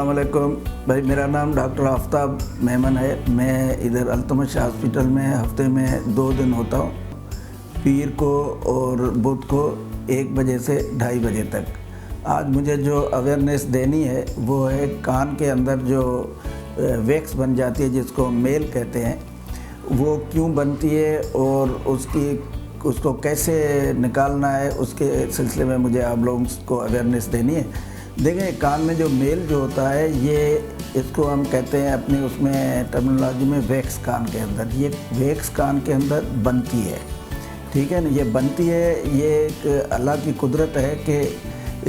अस्सलाम वालेकुम भाई। मेरा नाम डॉक्टर आफ्ताब मेमन है। मैं इधर अल्तमश हॉस्पिटल में हफ्ते में 2 दिन होता हूँ, पीर को और बुध को 1 बजे से 2:30 बजे तक। आज मुझे जो अवेयरनेस देनी है वो है कान के अंदर जो वैक्स बन जाती है जिसको मेल कहते हैं, वो क्यों बनती है और उसको कैसे निकालना है, उसके सिलसिले में मुझे आप लोगों को अवेयरनेस देनी है। देखिए, कान में जो मेल जो होता है इसको हम कहते हैं अपनी उसमें टर्मिनोलॉजी में वैक्स कान के अंदर। ये वैक्स कान के अंदर बनती है, ठीक है ना। ये बनती है, ये एक अल्लाह की कुदरत है कि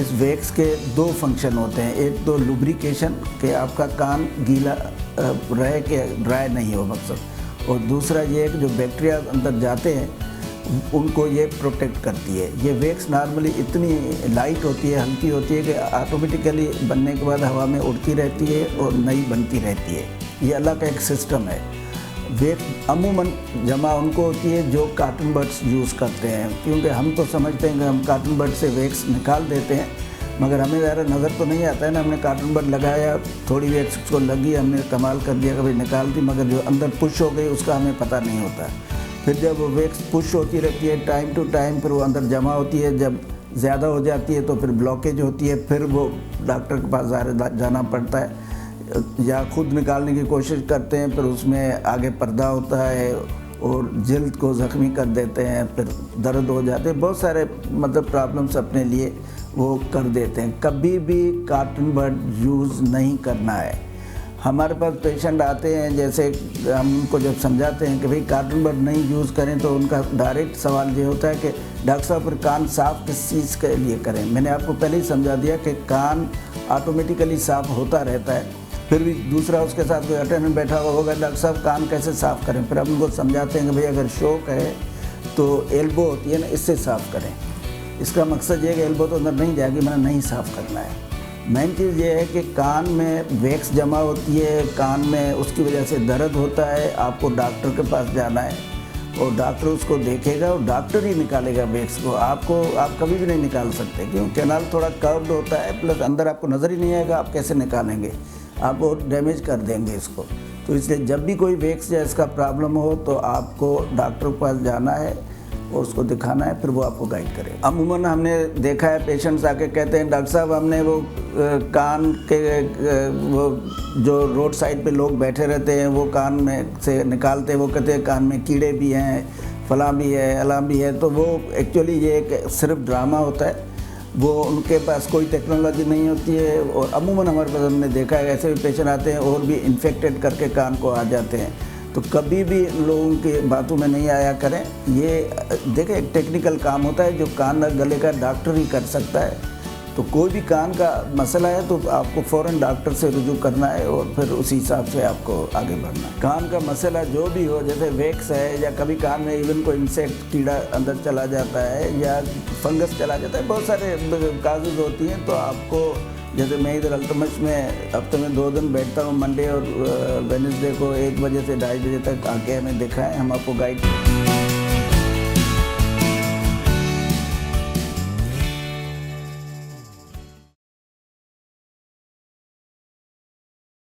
इस वैक्स के 2 फंक्शन होते हैं। एक तो लुब्रिकेशन कि आपका कान गीला रहे कि ड्राई नहीं हो मकसद, और दूसरा ये कि जो बैक्टीरिया अंदर जाते हैं उनको ये प्रोटेक्ट करती है। ये वैक्स नॉर्मली इतनी लाइट होती है, हल्की होती है कि ऑटोमेटिकली बनने के बाद हवा में उड़ती रहती है और नई बनती रहती है। ये अल्लाह का एक सिस्टम है। वैक्स अमूमन जमा उनको होती है जो कार्टन बड्स यूज़ करते हैं, क्योंकि हम तो समझते हैं कि हम कार्टन बड से वैक्स निकाल देते हैं, मगर हमें ज़्यादा नज़र तो नहीं आता है ना। हमने कार्टन बड लगाया, थोड़ी वैक्स को लगी, हमने कमाल कर दिया, कभी निकाल दी, मगर जो अंदर पुश हो गई उसका हमें पता नहीं होता। फिर जब वो वैक्स पुश होती रहती है टाइम टू टाइम, फिर वो अंदर जमा होती है, जब ज़्यादा हो जाती है तो फिर ब्लॉकेज होती है, फिर वो डॉक्टर के पास जाना पड़ता है या खुद निकालने की कोशिश करते हैं। फिर उसमें आगे पर्दा होता है और जल्द को ज़ख्मी कर देते हैं, फिर दर्द हो जाते हैं, बहुत सारे मतलब प्रॉब्लम्स अपने लिए वो कर देते हैं। कभी भी कार्टन बड यूज़ नहीं करना है। हमारे पास पेशेंट आते हैं, जैसे हम उनको जब समझाते हैं कि भाई कार्टन बड नहीं यूज़ करें, तो उनका डायरेक्ट सवाल ये होता है कि डॉक्टर साहब फिर कान साफ़ किस चीज़ के लिए करें। मैंने आपको पहले ही समझा दिया कि कान ऑटोमेटिकली साफ़ होता रहता है, फिर भी दूसरा उसके साथ कोई अटेंडेंट बैठा हुआ होगा, डॉक्टर साहब कान कैसे साफ़ करें। फिर हम उनको समझाते हैं कि भाई अगर शौक है तो एल्बो होती है ना, इससे साफ़ करें। इसका मकसद ये है कि एल्बो तो अंदर नहीं जाएगी, मैंने नहीं साफ़ करना है। मेन चीज़ ये है कि कान में वैक्स जमा होती है, कान में उसकी वजह से दर्द होता है, आपको डॉक्टर के पास जाना है और डॉक्टर उसको देखेगा और डॉक्टर ही निकालेगा वैक्स को। आप कभी भी नहीं निकाल सकते, क्योंकि कैनाल थोड़ा कर्व्ड होता है, प्लस अंदर आपको नज़र ही नहीं आएगा, आप कैसे निकालेंगे, आप बहुत डैमेज कर देंगे इसको। तो इसलिए जब भी कोई वैक्स या इसका प्रॉब्लम हो तो आपको डॉक्टर के पास जाना है और उसको दिखाना है, फिर वो आपको गाइड करे। अमूमन हमने देखा है पेशेंट्स आके कहते हैं डॉक्टर साहब हमने वो कान के वो जो रोड साइड पे लोग बैठे रहते हैं वो कान में से निकालते हैं, वो कहते हैं कान में कीड़े भी हैं, फलां भी है, अलाम भी है। तो वो एक्चुअली ये एक सिर्फ ड्रामा होता है, वो उनके पास कोई टेक्नोलॉजी नहीं होती है। और अमूमन हमारे पास हमने देखा है ऐसे भी पेशेंट आते हैं और भी इन्फेक्टेड करके कान को आ जाते हैं। तो कभी भी लोगों की बातों में नहीं आया करें। ये देखें एक टेक्निकल काम होता है जो कान और गले का डॉक्टर ही कर सकता है। तो कोई भी कान का मसला है तो आपको फ़ौरन डॉक्टर से रुजू करना है और फिर उसी हिसाब से आपको आगे बढ़ना है। कान का मसला जो भी हो, जैसे वैक्स है या कभी कान में इवन कोई इंसेक्ट कीड़ा अंदर चला जाता है या फंगस चला जाता है, बहुत सारे काजेज़ होती हैं। तो आपको जैसे मैं इधर अल्तमश में हफ्ते में 2 दिन बैठता हूँ, मंडे और वेडनेसडे को 1 बजे से 2:30 बजे तक आके हमें दिखाएं, हम आपको गाइड